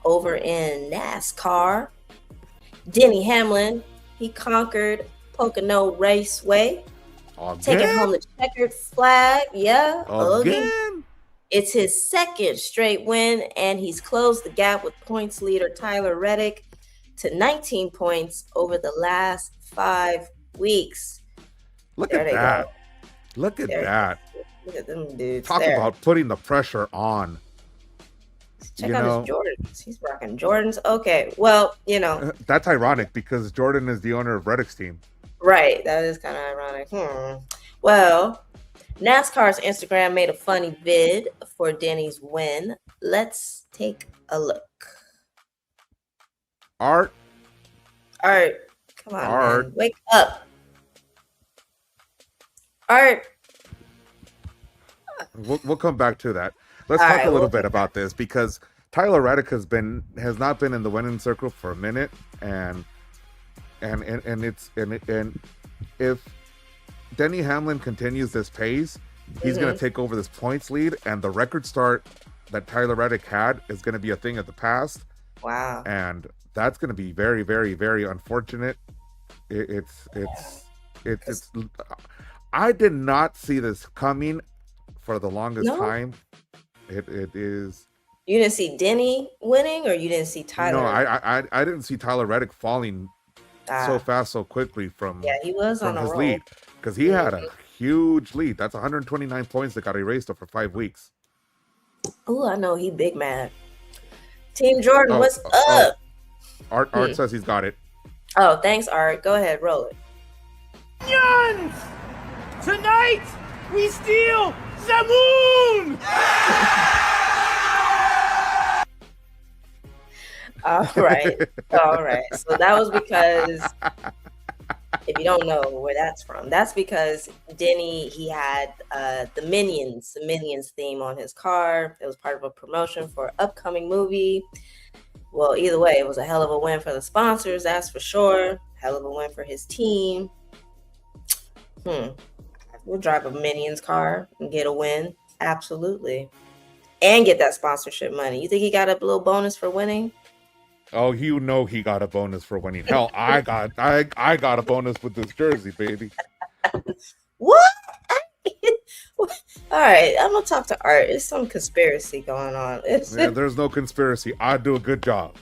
over in NASCAR, Denny Hamlin, he conquered Pocono Raceway. Taking home the checkered flag. Yeah. Again. It's his second straight win, and he's closed the gap with points leader Tyler Reddick to 19 points over the last 5 weeks. Look at that. Look at that. Look at them dudes. Talk about putting the pressure on. Check out his Jordans. He's rocking Jordans. Okay. Well, That's ironic because Jordan is the owner of Reddick's team. Right. That is kind of ironic. Well, NASCAR's Instagram made a funny vid for Denny's win. Let's take a look. Art. Come on, man. Wake up. Art. We'll come back to that. Let's talk a little bit about this because Tyler Reddick has not been in the winning circle for a minute, and if Denny Hamlin continues this pace, he's going to take over this points lead, and the record start that Tyler Reddick had is going to be a thing of the past. Wow. And that's going to be very, very, very unfortunate. It's I did not see this coming for the longest time. It is. You didn't see Denny winning, or you didn't see Tyler? No, I didn't see Tyler Reddick falling so fast, so quickly from he was on his roll. lead, because he had a huge lead. That's 129 points that got erased over 5 weeks. Oh, I know he big mad. Team Jordan, what's up? Art says he's got it. Oh, thanks, Art. Go ahead, roll it. Tonight we steal The moon! All right. All right. So that was because, if you don't know where that's from, that's because Denny, he had the Minions theme on his car. It was part of a promotion for an upcoming movie. Well, either way, it was a hell of a win for the sponsors, that's for sure. Hell of a win for his team. We'll drive a Minions car and get a win. Absolutely. And get that sponsorship money. You think he got a little bonus for winning? Oh, you know he got a bonus for winning. Hell, I got a bonus with this jersey, baby. What? All right, I'm gonna talk to Art. There's some conspiracy going on. Yeah, there's no conspiracy. I do a good job.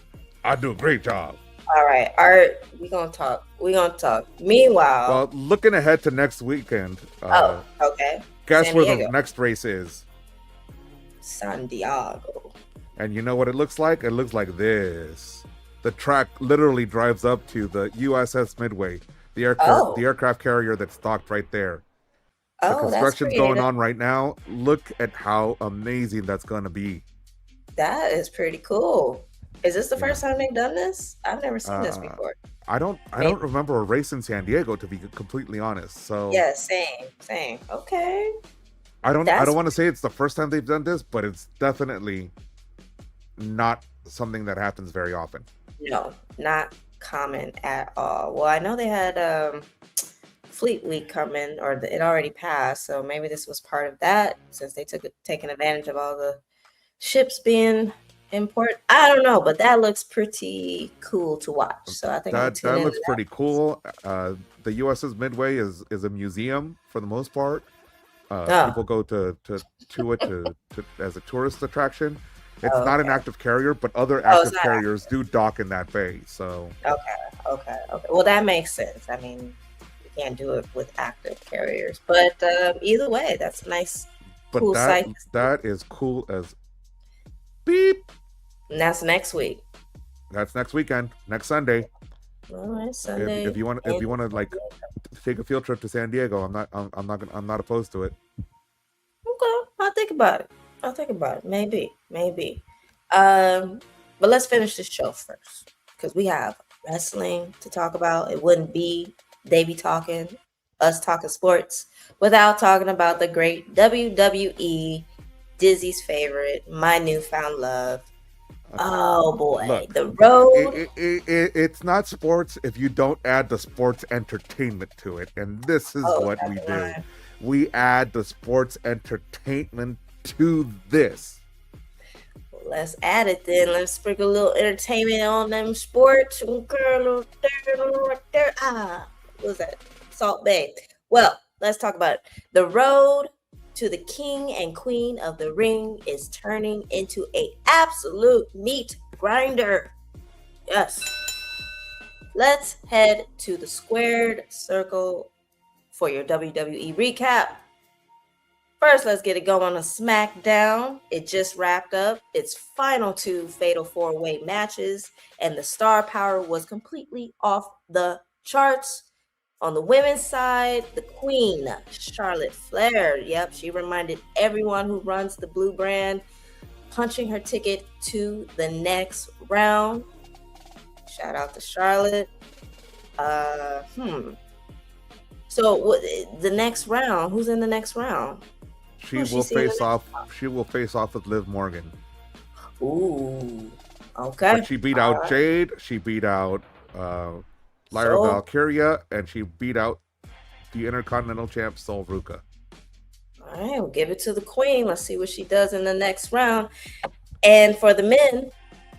I do a great job. All right, Art, we gonna talk. Meanwhile, Well, looking ahead to next weekend. okay. Guess San where the Diego. next race is? San Diego. And you know what it looks like? It looks like this. The track literally drives up to the USS Midway, the aircraft carrier that's docked right there. The construction's going on right now. Look at how amazing that's going to be. That is pretty cool. Is this the first time they've done this? I've never seen this before. I don't remember a race in San Diego, to be completely honest. So Yeah, same. Okay. I don't want to say it's the first time they've done this, but it's definitely not something that happens very often. No, not common at all. Well, I know they had Fleet Week coming, or it already passed, so maybe this was part of that, since they taken advantage of all the ships being import. I don't know, but that looks pretty cool to watch. So I think that looks pretty cool. The USS Midway is a museum for the most part. People go to it as a tourist attraction. It's not an active carrier, but other active carriers do dock in that bay. So okay. Well, that makes sense. I mean, you can't do it with active carriers, but either way, that's a nice, cool sight. That is cool as beep. And that's next week. That's next weekend, next Sunday. All right, Sunday. If you want to like take a field trip to San Diego, I'm not opposed to it. Okay, I'll think about it. Maybe. But let's finish this show first, because we have wrestling to talk about. It wouldn't be us talking sports, without talking about the great WWE, Dizzy's favorite, my newfound love. Oh boy, Look, the road. It's not sports if you don't add the sports entertainment to it, and this is what we do. Right. We add the sports entertainment to this. Let's add it then. Let's sprinkle a little entertainment on them sports. What was that? Salt Bay. Well, let's talk about it. The road to the king and queen of the ring is turning into an absolute meat grinder. Yes. Let's head to the squared circle for your WWE recap. First, let's get it going on SmackDown. It just wrapped up its final 2 Fatal 4-Way matches, and the star power was completely off the charts. On the women's side, the queen, Charlotte Flair. Yep, she reminded everyone who runs the blue brand, punching her ticket to the next round. Shout out to Charlotte. So the next round, who's in the next round? She will face off with Liv Morgan. Ooh, okay. But she beat out Jade. She beat out Lyra Valkyria, and she beat out the Intercontinental Champ Sol Ruka. All right, we'll give it to the queen. Let's see what she does in the next round. And for the men,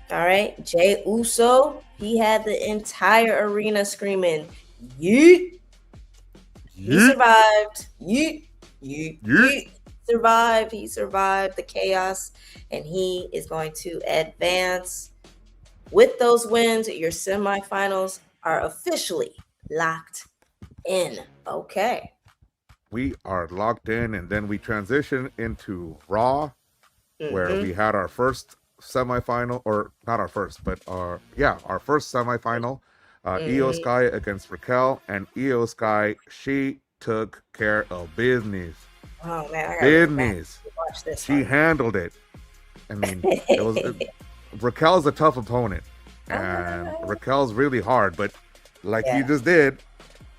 all right, Jey Uso, he had the entire arena screaming, yeet. He survived. Yeet. He survived the chaos, and he is going to advance. With those wins, your semifinals are officially locked in. Okay. We are locked in, and then we transition into Raw, where we had our first semifinal, or not our first, but our first semifinal. Io Sky against Raquel, and Io Sky, she took care of business. Oh man, I gotta business. watch this. She handled it. I mean, Raquel's a tough opponent, and Raquel's really hard. But like you just did,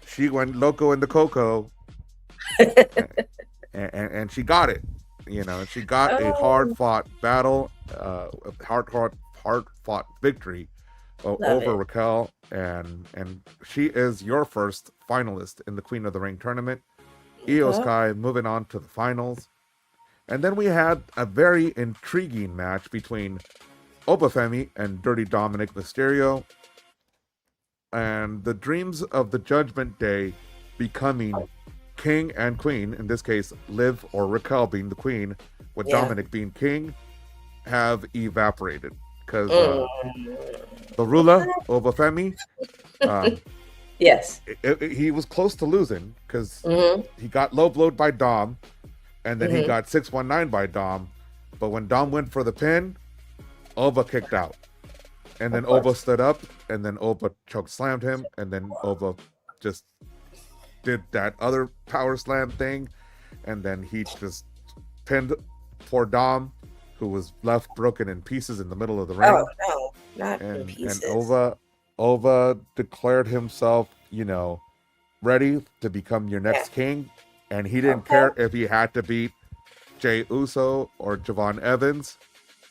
she went loco in the coco, and she got it. You know, she got a hard-fought battle, hard-fought victory over Raquel, and she is your first finalist in the Queen of the Ring tournament. Io Sky moving on to the finals. And then we had a very intriguing match between Obafemi and Dirty Dominic Mysterio, and the dreams of the Judgment Day becoming king and queen, in this case Liv or Raquel being the queen with Dominic being king, have evaporated because the ruler Obafemi he was close to losing because he got low blowed by Dom, and then he got 619 by Dom, but when Dom went for the pin, Oba kicked out, and then Oba stood up, and then Oba choke slammed him, and then Oba just did that other power slam thing, and then he just pinned poor Dom, who was left broken in pieces in the middle of the ring. Oh no, not in pieces. And Ova declared himself, you know, ready to become your next king, and he didn't care if he had to beat Jey Uso or Javon Evans.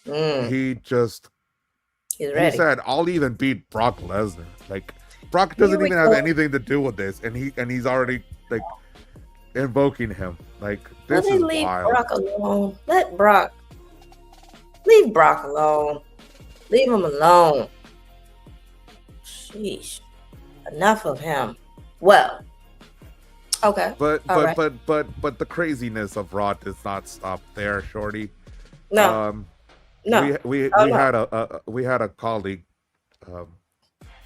He said, "I'll even beat Brock Lesnar." Like, Brock doesn't even have anything to do with this, and he's already like invoking him. Like, this is leave wild. Brock alone. Leave Brock alone. Leave him alone. Sheesh. Enough of him. Well, okay. But the craziness of Raw does not stop there, Shorty. No. No. We had a colleague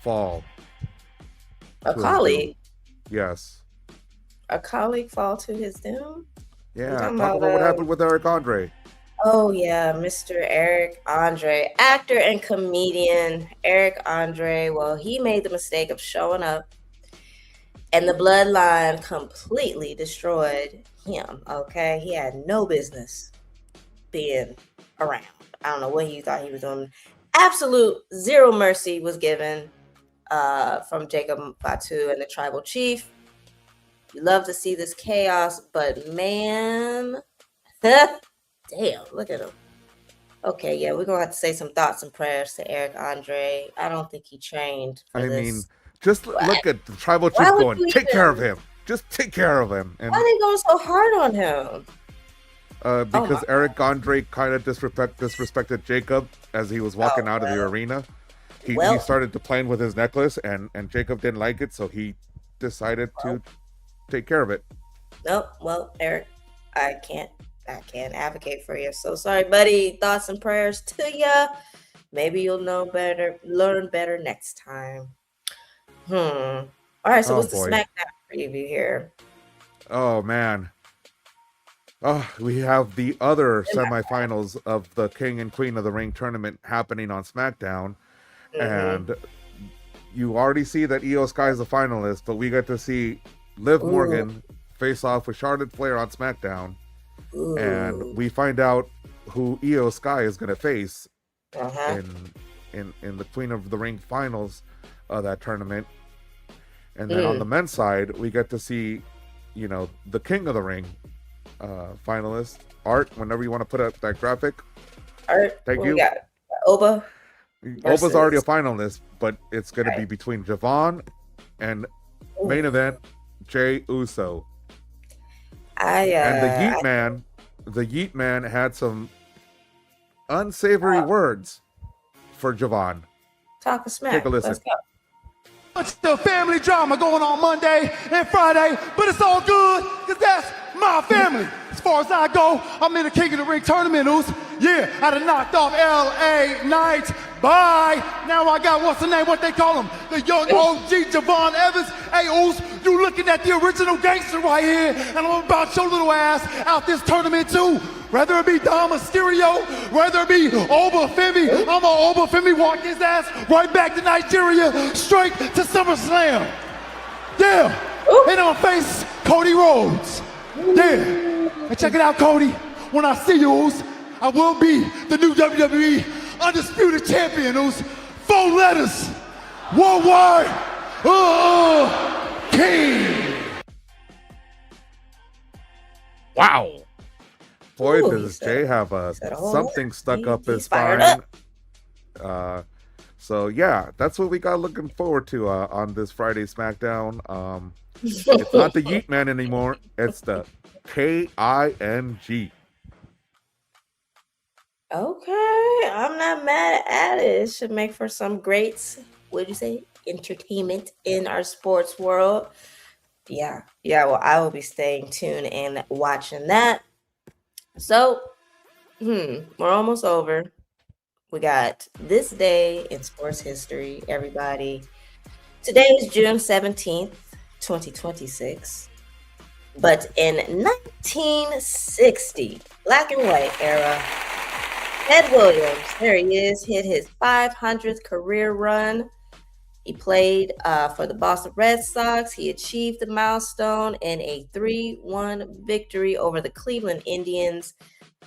fall. A colleague? Yes. A colleague fall to his doom? Yeah. Talk about what happened with Eric Andre. Oh yeah, Mr. Eric Andre, actor and comedian Eric Andre. Well, he made the mistake of showing up, and the bloodline completely destroyed him. Okay, he had no business being around. I don't know what he thought he was doing. Absolute zero mercy was given from Jacob Fatu and the tribal chief. You love to see this chaos, but man, damn, look at him. Okay, yeah, we're gonna have to say some thoughts and prayers to Eric Andre. I don't think he trained for this. Mean, just look at the tribal chief going, take care of him. Just take care of him. And why are they going so hard on him? Because Eric Andre kind of disrespected Jacob as he was walking out of the arena. He started to playing with his necklace, and Jacob didn't like it, so he decided to take care of it. Nope. Well, Eric, I can't advocate for you. So sorry, buddy. Thoughts and prayers to you. Maybe you'll know better, learn better next time. All right, so what's the SmackDown preview here? Oh, man. Oh, we have the other semifinals of the King and Queen of the Ring tournament happening on SmackDown. And you already see that Io Sky is a finalist, but we get to see Liv Morgan face off with Charlotte Flair on SmackDown. And we find out who Io Sky is going to face in the Queen of the Ring finals of that tournament. And then on the men's side, we get to see, you know, the King of the Ring finalist. Art, whenever you want to put up that graphic. Art, thank you. We got Oba. Oba's already a finalist, but it's going to be between Javon and main event Jey Uso. And the Yeet Man had some unsavory words for Javon. Talk a smack. Take a listen. Let's go. It's the family drama going on Monday and Friday, but it's all good, because that's my family. As far as I go, I'm in the King of the Ring tournament, Oos. Yeah, I done knocked off L.A. Knight. Bye. Now I got, what's the name, what they call him? The young OG Javon Evans. Hey, Oos, you looking at the original gangster right here, and I'm about your little ass out this tournament too. Whether it be Dom Mysterio, whether it be Obafemi, I'm gonna Obafemi walk his ass right back to Nigeria, straight to SummerSlam. Yeah, and I'm face Cody Rhodes. Yeah, And check it out, Cody. When I see yous, I will be the new WWE Undisputed Champion. Who's 4 letters. Worldwide King. Wow. Boy, Ooh, does Jay have something stuck up his fired spine. So yeah, that's what we got looking forward to on this Friday SmackDown. It's not the Yeet Man anymore. It's the KING. Okay, I'm not mad at it. It should make for some great, what do you say, entertainment in our sports world. Yeah. Well, I will be staying tuned and watching that. So, we're almost over. We got this day in sports history, everybody. Today is June 17th, 2026. But in 1960, black and white era, Ted Williams, there he is, hit his 500th career run. He played for the Boston Red Sox. He achieved the milestone in a 3-1 victory over the Cleveland Indians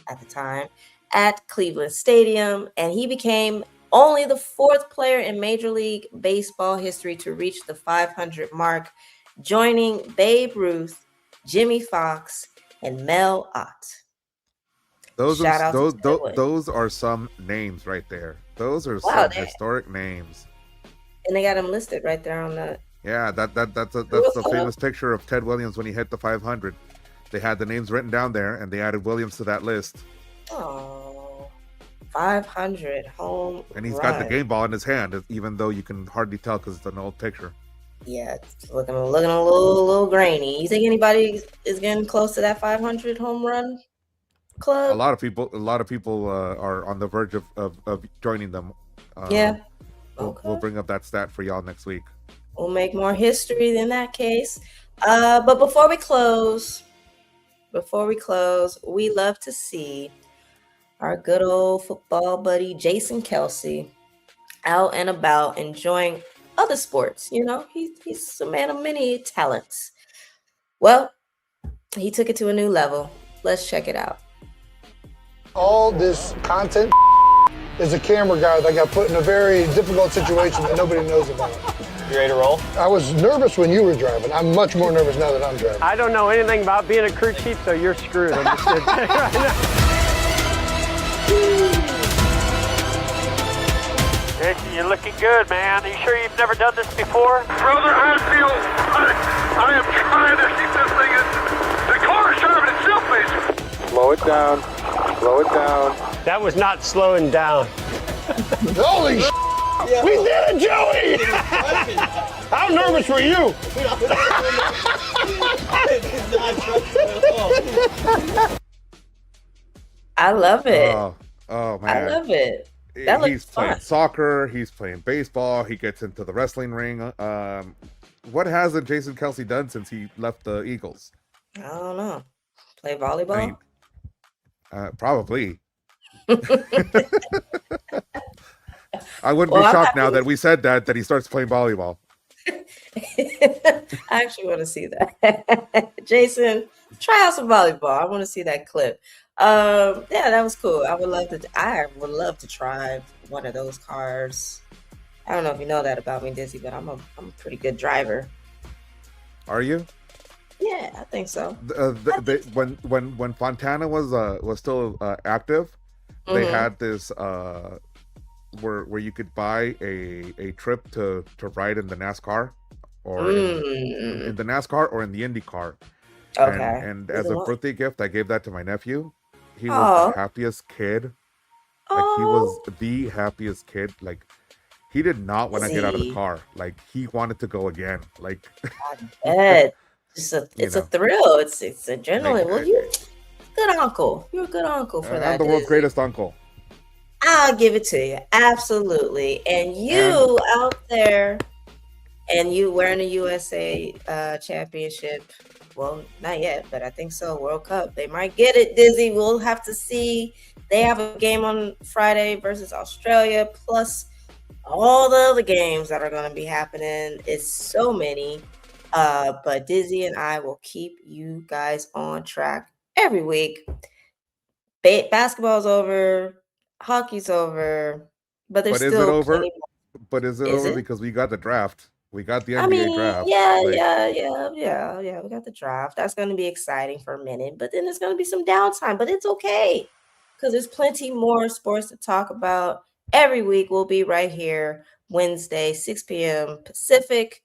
at the time at Cleveland Stadium. And he became only the 4th player in Major League Baseball history to reach the 500 mark, joining Babe Ruth, Jimmy Fox, and Mel Ott. Those are some names right there. Those are some historic names. And they got him listed right there on the. Yeah, that's the famous picture of Ted Williams when he hit the 500. They had the names written down there, and they added Williams to that list. Oh, 500 home. And he's run. got the game ball in his hand, even though you can hardly tell because it's an old picture. Yeah, it's looking a little grainy. You think anybody is getting close to that 500 home run club? A lot of people are on the verge of joining them. Yeah. We'll bring up that stat for y'all next week. We'll make more history in that case. But before we close, we love to see our good old football buddy Jason Kelsey out and about enjoying other sports. You know, he's a man of many talents. Well, he took it to a new level. Let's check it out. All this content is a camera guy that got put in a very difficult situation that nobody knows about. You ready to roll? I was nervous when you were driving. I'm much more nervous now that I'm driving. I don't know anything about being a crew chief, so you're screwed. I'm just gonna tell you right now. Jason, you're looking good, man. Are you sure you've never done this before? Brother, I am trying to keep this thing in. The car is driving itself, basically. Slow it down. Slow it down. That was not slowing down. Holy shit! Yeah. We did it, Joey! How nervous were you? I love it. Oh man. I love it. He's playing soccer, he's playing baseball, he gets into the wrestling ring. What hasn't Jason Kelsey done since he left the Eagles? I don't know. Play volleyball? Probably. I wouldn't be shocked now that we said that he starts playing volleyball. I actually want to see that. Jason, try out some volleyball. I want to see that clip. Yeah, that was cool. I would love to drive one of those cars. I don't know if you know that about me, Dizzy, but I'm a pretty good driver. Are you? Yeah, I think so. When Fontana was still active, they had this where you could buy a trip to ride in the NASCAR or in the NASCAR or in the Indy car. Okay. And as a birthday gift, I gave that to my nephew. He was the happiest kid. Like he was the happiest kid. Like he did not want to get out of the car. Like he wanted to go again. Like I bet. It's a thrill. It's adrenaline. Well, you're a good uncle. You're a good uncle for that. I'm the world's greatest uncle. I'll give it to you. Absolutely. And you out there, and you wearing a USA championship. Well, not yet, but I think so. World Cup. They might get it, Dizzy. We'll have to see. They have a game on Friday versus Australia, plus all the other games that are going to be happening. It's so many. But Dizzy and I will keep you guys on track every week. Basketball's over, hockey's over, but there's But is still it over? plenty more. But is it Is over it? because we got the draft? We got the NBA I mean, draft. yeah, Like, yeah. We got the draft. That's going to be exciting for a minute, but then there's going to be some downtime, but it's okay because there's plenty more sports to talk about. Every week we'll be right here, Wednesday, 6 p.m. Pacific.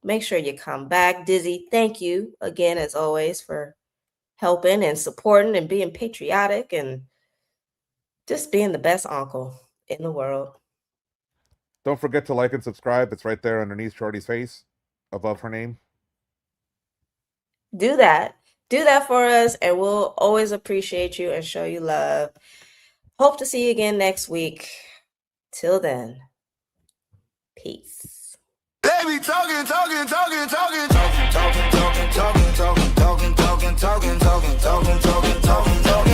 Make sure you come back. Dizzy, thank you again, as always, for helping and supporting and being patriotic and just being the best uncle in the world. don't forget to like and subscribe. It's right there underneath Shorty's face, above her name. Do that. Do that for us, and we'll always appreciate you and show you love. Hope to see you again next week. Till then, peace. They be talking, talking, talking, talking, talking, talking, talking, talking, talking, talking, talking, talking, talking, talking, talking, talking, talking.